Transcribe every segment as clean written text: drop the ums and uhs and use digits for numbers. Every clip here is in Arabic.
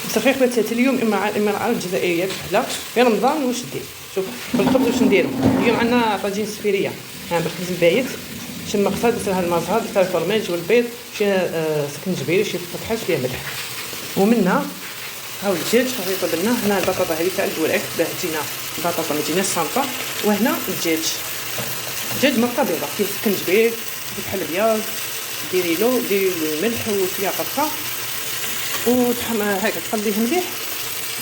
صفيق ثلاثة اليوم المرأة الجزائرية بحالة في رمضان. واش دير؟ شوف بالخبز واش نديرو اليوم. عندنا طاجين سفيريه بالخبز البايت، شي مقصد درت لها المزهر، درت لها الفرماج والبيض، شي سكنجبير، شي فطحل، شويه ملح. ومنها هاو الدجاج خليط لنا. هنا البطاطا هذه تاع البوراك باه تجينا البطاطا ما تجيناش صامطه. وهنا الدجاج مرقه بيضاء فيه سكنجبير، فيه فحل ابيض، ديري له الملح وشويه قرفه وتحم هكا تقليه مليح.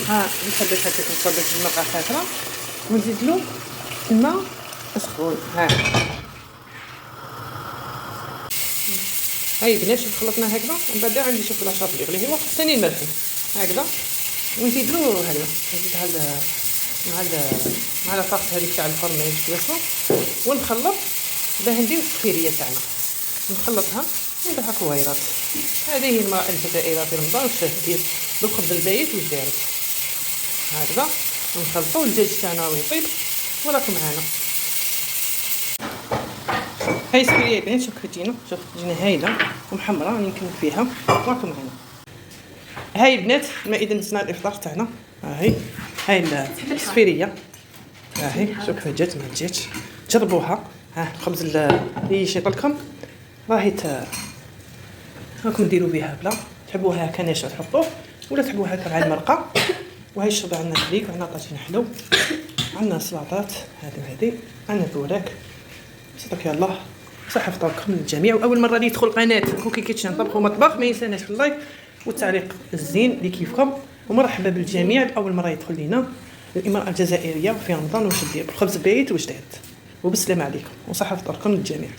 ها نحبس هكا نصب المرقه خاطره ونزيد له الماء سخون. هاي بنات شوف خلطنا هكذا. من بعد عندي شوف لاصاط اللي يغلي هو ثاني الملح هكذا، ونزيد له هذا نزيد مع الفاص هذيك تاع الفرماج كويسو، ونخلط باه ندير السفيريه تاعنا. نخلطها ونديرها كويرات. هذه هي المرأة الجزائرية في رمضان واش دير بالخبز البايت واش دارت هكذا. نخلطوا الدجاج تاعنا ويطيب وراكم معانا. هاي سفيريه بنات شوف كتجينا، شوف تجينا هايله ومحمره راني نكمل فيها وراكم معانا. هاي بنات المائده نتاع الافطار تاعنا. هاي السفيريه هاي شوف كيف جات. ما جاتش جربوها. الخبز اللي يشيط لكم راهي راكم ديروا بها بلا تحبوها هكا ناشفه تحطوه، ولا تحبوها هكا مع المرقه. وهاي الشربه عندنا فريك، وعندنا طاجين حلو، عندنا سلطات هذه، عندنا بوراك. صدق يالله صحه فطوركم للجميع. واول مره لي يدخل قناه كوكي كيتشن طبخ ومطبخ ما ينساناش في اللايك والتعليق الزين اللي كيفكم. ومرحبا بالجميع اول مره يدخل لينا المرأة الجزائريه في رمضان واش دير بالخبز البايت واش دارت. وبالسلامه عليكم وصحه فطوركم للجميع.